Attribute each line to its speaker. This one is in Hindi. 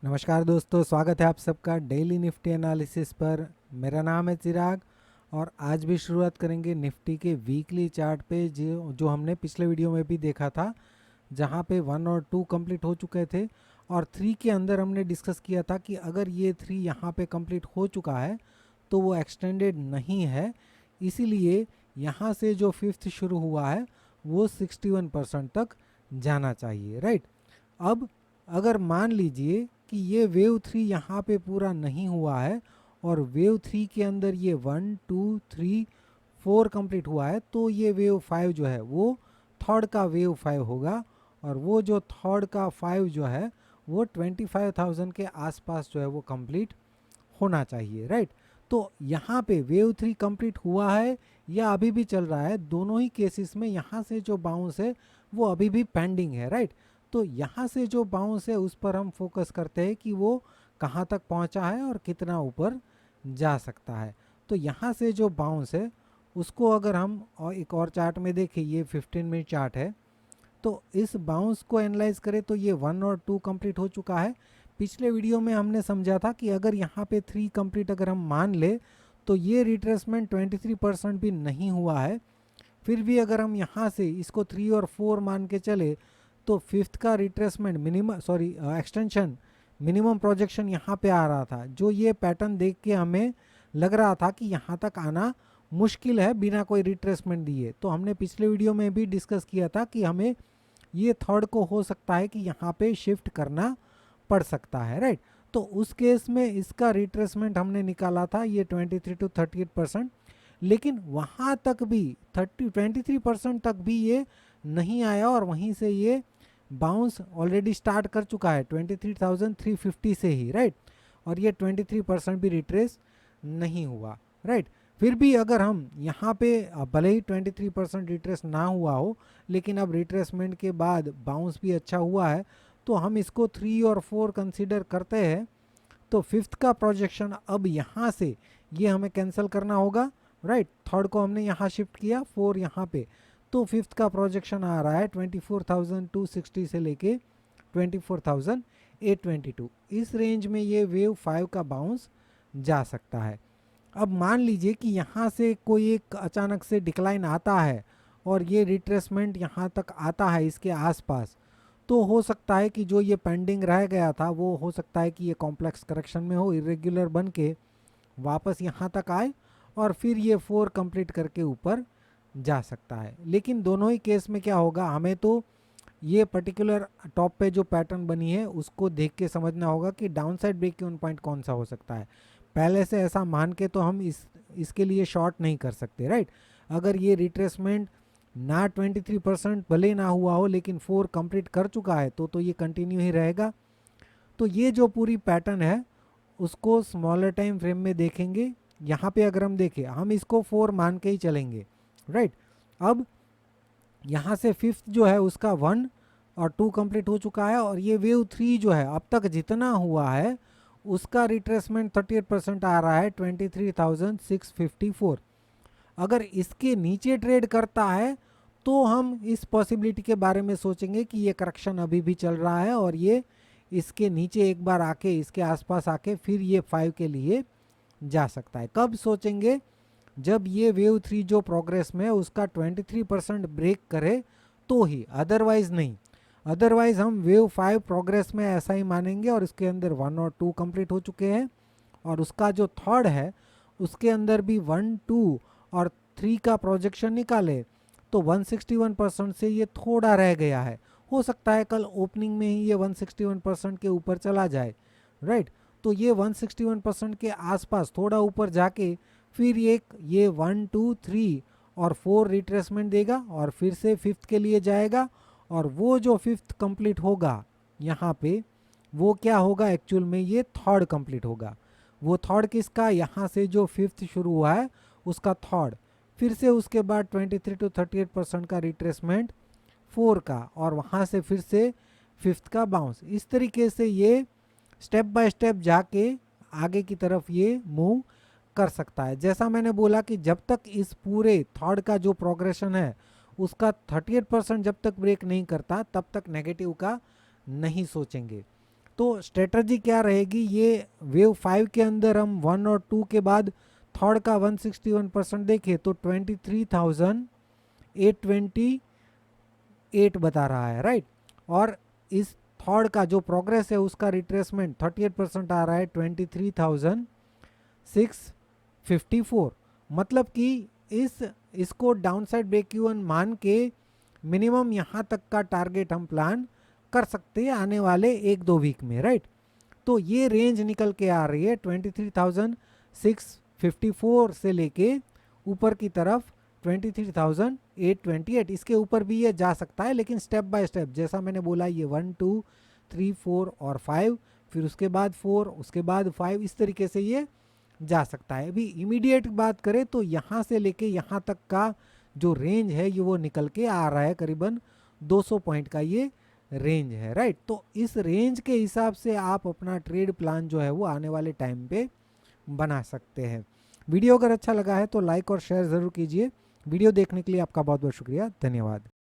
Speaker 1: नमस्कार दोस्तों, स्वागत है आप सबका डेली निफ्टी एनालिसिस पर। मेरा नाम है चिराग और आज भी शुरुआत करेंगे निफ्टी के वीकली चार्ट पे जो हमने पिछले वीडियो में भी देखा था, जहां पे 1 और 2 कंप्लीट हो चुके थे और 3 के अंदर हमने डिस्कस किया था कि अगर ये 3 यहाँ पे कंप्लीट हो चुका है तो वो एक्सटेंडेड नहीं है, इसीलिए यहाँ से जो फिफ्थ शुरू हुआ है वो 61% तक जाना चाहिए, राइट। अब अगर मान लीजिए कि ये वेव 3 यहाँ पे पूरा नहीं हुआ है और वेव 3 के अंदर ये 1 2 3 4 कंप्लीट हुआ है, तो ये वेव 5 जो है वो थर्ड का वेव 5 होगा और वो जो थर्ड का 5 जो है वो 25,000 के आसपास जो है वो कंप्लीट होना चाहिए, राइट। तो यहाँ पे वेव 3 कंप्लीट हुआ है या अभी भी चल रहा है, दोनों ही केसेस में यहाँ से जो बाउंस है वो अभी भी पेंडिंग है, राइट। तो यहाँ से जो बाउंस है उस पर हम फोकस करते हैं कि वो कहाँ तक पहुँचा है और कितना ऊपर जा सकता है। तो यहाँ से जो बाउंस है उसको अगर हम और एक और चार्ट में देखें, ये 15 मिनट चार्ट है, तो इस बाउंस को एनालाइज करें तो ये 1 और 2 कंप्लीट हो चुका है। पिछले वीडियो में हमने समझा था कि अगर यहाँ पे 3 कंप्लीट अगर हम मान ले तो ये रिट्रेसमेंट 23% भी नहीं हुआ है। फिर भी अगर हम यहाँ से इसको 3 और 4 मान के चले तो फिफ्थ का रिट्रेसमेंट एक्सटेंशन मिनिमम प्रोजेक्शन यहाँ पे आ रहा था, जो ये पैटर्न देख के हमें लग रहा था कि यहाँ तक आना मुश्किल है बिना कोई रिट्रेसमेंट दिए। तो हमने पिछले वीडियो में भी डिस्कस किया था कि हमें ये थर्ड को हो सकता है कि यहाँ पे शिफ्ट करना पड़ सकता है, राइट। तो उस केस में इसका रिट्रेसमेंट हमने निकाला था ये 23 to 38%, लेकिन वहाँ तक भी 23% तक भी ये नहीं आया और वहीं से ये बाउंस ऑलरेडी स्टार्ट कर चुका है 23,350 से ही, राइट। और ये 23% भी रिट्रेस नहीं हुआ, राइट। फिर भी अगर हम यहाँ पे भले ही 23% रिट्रेस ना हुआ हो, लेकिन अब रिट्रेसमेंट के बाद बाउंस भी अच्छा हुआ है, तो हम इसको 3 और 4 कंसीडर करते हैं। तो फिफ्थ का प्रोजेक्शन अब यहाँ से ये हमें कैंसिल करना होगा, राइट। थर्ड को हमने यहाँ शिफ्ट किया, 4 यहाँ पे, तो फिफ्थ का प्रोजेक्शन आ रहा है 24,260 से लेके 24,822। इस रेंज में ये वेव 5 का बाउंस जा सकता है। अब मान लीजिए कि यहाँ से कोई एक अचानक से डिक्लाइन आता है और ये रिट्रेसमेंट यहाँ तक आता है इसके आसपास, तो हो सकता है कि जो ये पेंडिंग रह गया था वो हो सकता है कि ये कॉम्प्लेक्स करेक्शन में हो, इरेगुलर बन के वापस यहाँ तक आए और फिर ये 4 कंप्लीट करके ऊपर जा सकता है। लेकिन दोनों ही केस में क्या होगा, हमें तो ये पर्टिकुलर टॉप पे जो पैटर्न बनी है उसको देख के समझना होगा कि डाउनसाइड ब्रेक इवन पॉइंट कौन सा हो सकता है। पहले से ऐसा मान के तो हम इसके लिए शॉर्ट नहीं कर सकते, राइट। अगर ये रिट्रेसमेंट ना 23% भले ना हुआ हो लेकिन 4 कंप्लीट कर चुका है तो ये कंटिन्यू ही रहेगा। तो ये जो पूरी पैटर्न है उसको स्मॉलर टाइम फ्रेम में देखेंगे। यहाँ पे अगर हम देखें, हम इसको 4 मान के ही चलेंगे, राइट। अब यहाँ से फिफ्थ जो है उसका 1 और 2 कंप्लीट हो चुका है और ये वेव 3 जो है अब तक जितना हुआ है उसका रिट्रेसमेंट 38% आ रहा है 23,654। अगर इसके नीचे ट्रेड करता है तो हम इस पॉसिबिलिटी के बारे में सोचेंगे कि ये करेक्शन अभी भी चल रहा है और ये इसके नीचे एक बार आके इसके आसपास आके फिर ये 5 के लिए जा सकता है। कब सोचेंगे, जब ये वेव 3 जो प्रोग्रेस में है उसका 23% ब्रेक करे तो ही, अदरवाइज नहीं। अदरवाइज हम वेव 5 प्रोग्रेस में ऐसा ही मानेंगे और इसके अंदर 1 और 2 कंप्लीट हो चुके हैं और उसका जो थर्ड है उसके अंदर भी 1 2 और 3 का प्रोजेक्शन निकाले तो 161% से ये थोड़ा रह गया है। हो सकता है कल ओपनिंग में ही ये 161% के ऊपर चला जाए, राइट। तो ये 161% के आसपास थोड़ा ऊपर जाके फिर ये 1 2 3 और 4 रिट्रेसमेंट देगा और फिर से फिफ्थ के लिए जाएगा और वो जो फिफ्थ कंप्लीट होगा यहाँ पे वो क्या होगा, एक्चुअल में ये थर्ड कंप्लीट होगा। वो थर्ड किसका, यहाँ से जो फिफ्थ शुरू हुआ है उसका थर्ड, फिर से उसके बाद 23 to 38% का रिट्रेसमेंट 4 का और वहाँ से फिर से फिफ्थ का बाउंस। इस तरीके से ये स्टेप बाय स्टेप जाके आगे की तरफ ये मूव कर सकता है। जैसा मैंने बोला कि जब तक इस पूरे थर्ड का जो प्रोग्रेशन है उसका 38% जब तक ब्रेक नहीं करता तब तक नेगेटिव का नहीं सोचेंगे। तो स्ट्रेटजी क्या रहेगी, ये वेव 5 के अंदर हम 1 और 2 के बाद थर्ड का 161% देखें तो 23,828 बता रहा है, राइट। और इस थर्ड का जो प्रोग्रेस है उसका रिट्रेसमेंट 38% आ रहा है 23,654। मतलब कि इसको डाउनसाइड ब्रेक इवन मान के मिनिमम यहाँ तक का टारगेट हम प्लान कर सकते हैं आने वाले 1-2 वीक में, राइट। तो ये रेंज निकल के आ रही है 23,654 से लेके ऊपर की तरफ 23,828। इसके ऊपर भी ये जा सकता है, लेकिन स्टेप बाय स्टेप, जैसा मैंने बोला, ये 1 2 3 4 और 5, फिर उसके बाद 4, उसके बाद 5, इस तरीके से ये जा सकता है। अभी इमीडिएट बात करें तो यहाँ से लेके यहाँ तक का जो रेंज है ये वो निकल के आ रहा है, करीबन 200 पॉइंट का ये रेंज है, राइट। तो इस रेंज के हिसाब से आप अपना ट्रेड प्लान जो है वो आने वाले टाइम पे बना सकते हैं। वीडियो अगर अच्छा लगा है तो लाइक और शेयर ज़रूर कीजिए। वीडियो देखने के लिए आपका बहुत बहुत शुक्रिया, धन्यवाद।